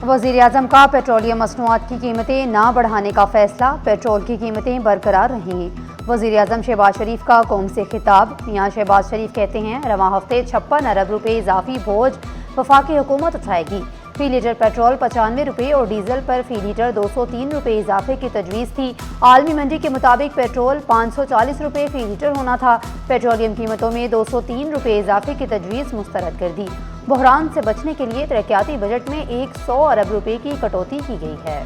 वज़ीर-ए-आज़म का पेट्रोलियम मसनूआत की कीमतें ना बढ़ाने का फैसला, पेट्रोल की कीमतें बरकरार रहेंगी। वज़ीर-ए-आज़म शहबाज शरीफ का कौम से खिताब। मियां शहबाज शरीफ कहते हैं, रवां हफ्ते 56 अरब रुपये इजाफी बोझ वफाकी हुकूमत उठाएगी। फी लीटर पेट्रोल 95 रुपये और डीजल पर फी लीटर 203 रुपये इजाफे की तजवीज़ थी। आलमी मंडी के मुताबिक पेट्रोल 540 रुपये फी लीटर होना था। पेट्रोलियम कीमतों में 203 रुपये इजाफे की तजवीज़ मुस्तरद कर दी। बहरान से बचने के लिए तरक्याती बजट में 100 अरब रुपये की कटौती की गई है।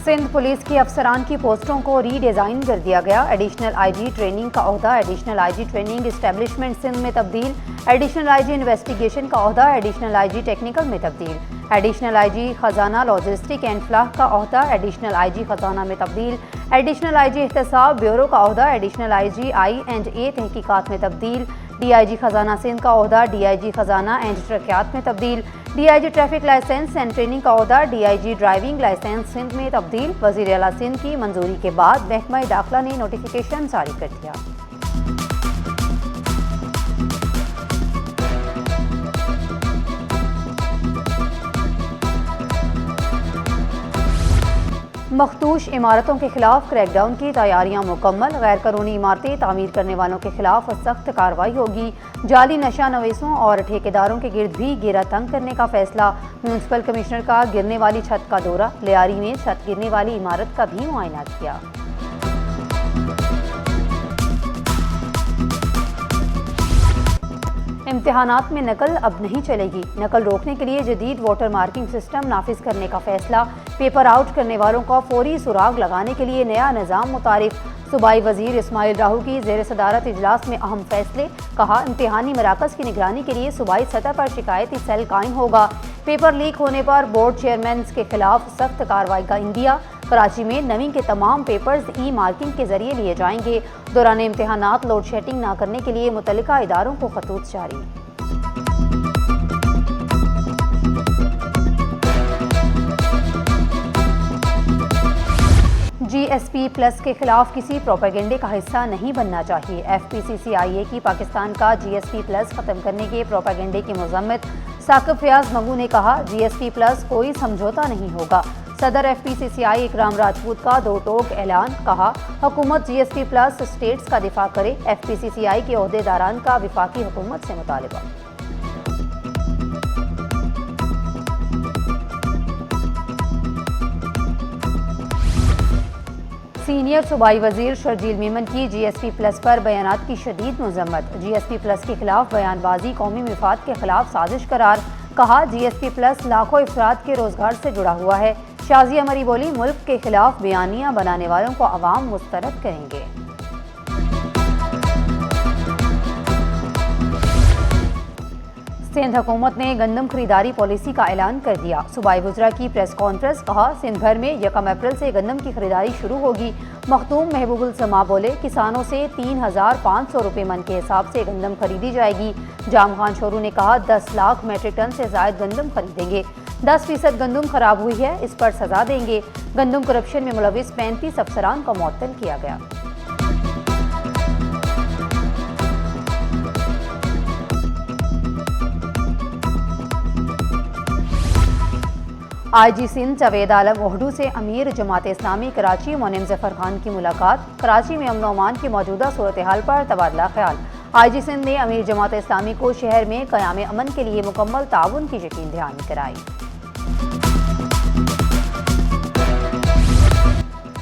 सिंध पुलिस की अफसरान की पोस्टों को रीडिज़ाइन कर दिया गया। एडिशनल आईजी ट्रेनिंग का ओहदा additional IG training establishment Sindh में तब्दील। एडिशनल आईजी इन्वेस्टिगेशन का ओहदा एडिशनल आईजी टेक्निकल में तब्दील। एडिशनल आईजी खजाना लॉजिस्टिक एंड फ्लाह का ओहदा एडिशनल आईजी खजाना में तब्दील। एडिशनल आईजी एहतसाब ब्यूरो का ओहदा एडिशनल आईजी I&A तहकीकात में तब्दील। DIG खजाना सिंध का ओहदा DIG खजाना एंड तरक्यात में तब्दील। DIG traffic license and training का ओहदा DIG ड्राइविंग लाइसेंस सिंध में तब्दील। वज़ीर आला सिंध की मंजूरी के बाद महकमा दाखिला ने नोटिफिकेशन जारी कर दिया। मखदूश इमारतों के खिलाफ क्रैकडाउन की तैयारियां मुकम्मल। गैर कानूनी इमारतें तामीर करने वालों के खिलाफ सख्त कार्रवाई होगी। जाली नशा नवीसों और ठेकेदारों के गिर्द भी घेरा तंग करने का फैसला। म्यूनसिपल कमिश्नर का गिरने वाली छत का दौरा। लियारी में छत गिरने वाली इमारत का भी मुआयना किया। इम्तिहानात में नकल अब नहीं चलेगी। नकल रोकने के लिए जदीद वाटर मार्किंग सिस्टम नाफिज करने का फैसला। पेपर आउट करने वालों का फौरी सुराग लगाने के लिए नया निज़ाम मुतारिफ। सूबाई वजीर इस्माइल राहू की ज़ेर सदारत इजलास में अहम फैसले। कहा, इम्तिहानी मराकज़ की निगरानी के लिए सूबाई सतह पर शिकायती सेल कायम होगा। पेपर लीक होने पर बोर्ड चेयरमैन के खिलाफ सख्त कार्रवाई का इंदिया। कराची में नवीं के तमाम पेपर्स ई मार्किंग के जरिए लिए जाएंगे। दौरान इम्तिहानात लोड शेडिंग न करने के लिए मुतल्लिका इदारों को खतूत जारी। GSP प्लस के खिलाफ किसी प्रोपेगेंडे का हिस्सा नहीं बनना चाहिए। FPCCIA की पाकिस्तान का GSP प्लस खत्म करने के प्रोपेगेंडे की मजम्मत। साकिब फयाज मंगू ने कहा, GSP प्लस कोई समझौता नहीं होगा। सदर FPCCI इकराम राजपूत का दो टोक ऐलान। कहा, हुकूमत GSP प्लस स्टेट्स का दिफा करे। FPCCI के ओहदेदारान का वफाकी हुकूमत से मुतालबा। सीनियर सूबाई वजीर शर्जील मेमन की GSP प्लस पर बयानात की शदीद मजम्मत। GSP प्लस के खिलाफ बयानबाजी कौमी मफाद के खिलाफ साजिश करार। कहा, GSP प्लस लाखों अफराद के रोजगार से जुड़ा हुआ है। शाजिया मरी बोली, मुल्क के खिलाफ बयानियां बनाने वालों को अवाम मुस्तरद करेंगे। सिंध हुकूमत ने गंदम खरीदारी पॉलिसी का ऐलान कर दिया। सूबाई वज़रा की प्रेस कॉन्फ्रेंस। कहा, सिंध भर में 1 अप्रैल से गंदम की खरीदारी शुरू होगी। मखदूम महबूबुल समा बोले, किसानों से 3500 रुपये मन के हिसाब से गंदम खरीदी जाएगी। जाम खान शोरू ने कहा, 10 लाख मेट्रिक टन से ज़ायद गंदम खरीदेंगे। 10% गंदम खराब हुई है, इस पर सजा देंगे। गंदम करप्शन में मुलविस 35 अफसरान को मुअत्तल किया गया। IG सिंध जावेद आलम ओहडू से अमीर जमात इस्लामी कराची मोनिम जफर खान की मुलाकात। कराची में अमन अमान की मौजूदा सूरत हाल पर तबादला ख्याल। IG सिंध ने अमीर जमात इस्लामी को शहर में क़याम अमन के लिए मुकम्मल ताउन की यकीन दहानी कराई।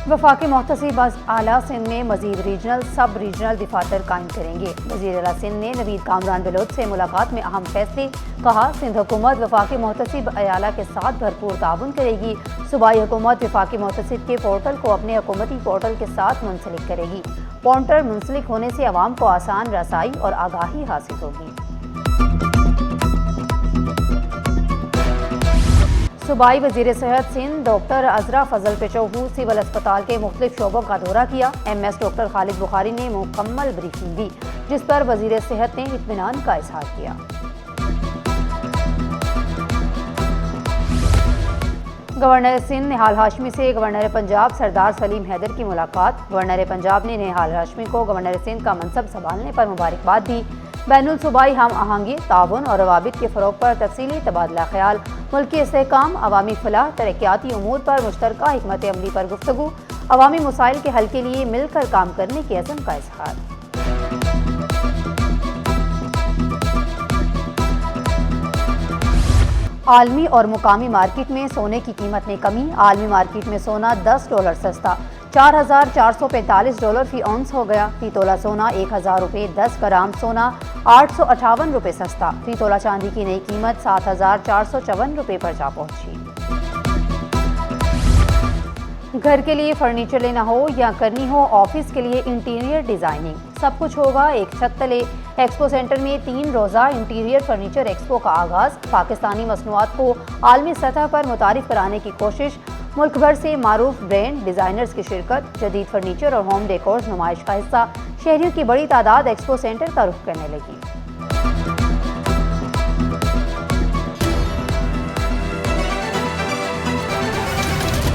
वफाकी मोहतसिब आला सिंध में मजीद रीजनल सब रीजनल दफातर कायम करेंगे। वज़ीर आला सिंध ने नवीद कामरान बलोच से मुलाकात में अहम फैसले। कहा, सिंध हुकूमत वफाकी मोहतसिब आला के साथ भरपूर ताउन करेगी। सूबाई हुकूमत वफाकी मोहतसिब के पोर्टल को अपने हुकूमती पोर्टल के साथ मुंसलिक करेगी। पोर्टल मुंसलिक होने से आवाम को आसान रसाई और आगाही हासिल होगी। सूबाई वज़ीर सेहत सिंध डॉक्टर अजरा फजल पेचोहू सिविल अस्पताल के मुख्तलिफ शोबों का दौरा किया। MS डॉक्टर खालिद बुखारी ने मुकम्मल ब्रीफिंग दी, जिस पर वज़ीर सेहत ने इत्मीनान का इजहार किया। गवर्नर सिंध निहाल हाशमी से गवर्नर पंजाब सरदार सलीम हैदर की मुलाकात। गवर्नर पंजाब ने निहाल हाशमी को गवर्नर सिंध का मनसब संभालने पर मुबारकबाद दी। बैनुल सूबाई हम आहंगी, ताउन और रवाबित के फ़रोग़ पर तफसीली तबादला ख्याल। मुल्की इस्तेहकाम, अवामी फलाह, तरक्याती उमूर पर मुश्तरका हिकमत अमली पर गुफ्तगू। अवामी मसाइल के हल के लिए मिलकर काम करने के अज़्म का इज़हार। आलमी और मुकामी मार्केट में सोने की कीमत में कमी। आलमी मार्केट में सोना $10 सस्ता $4,445 फी औंस हो गया। फी तोला सोना 1,000 रुपये। 10 ग्राम सोना 858 रुपये सस्ता। फी तोला चांदी की नई कीमत 7,454 रुपये पर जा पहुंची। घर के लिए फर्नीचर लेना हो या करनी हो ऑफिस के लिए इंटीरियर डिज़ाइनिंग, सब कुछ होगा एक छत तले। एक्सपो सेंटर में 3 रोज़ा इंटीरियर फर्नीचर एक्सपो का आगाज़। पाकिस्तानी मसनूआत को आलमी सतह पर मुतारिफ कराने की कोशिश। मुल्क भर से मारूफ ब्रांड डिज़ाइनर्स की शिरकत। जदीद फर्नीचर और होम डेकोर्स नुमाइश का हिस्सा। शहरियों की बड़ी तादाद एक्सपो सेंटर का रुख करने लगी।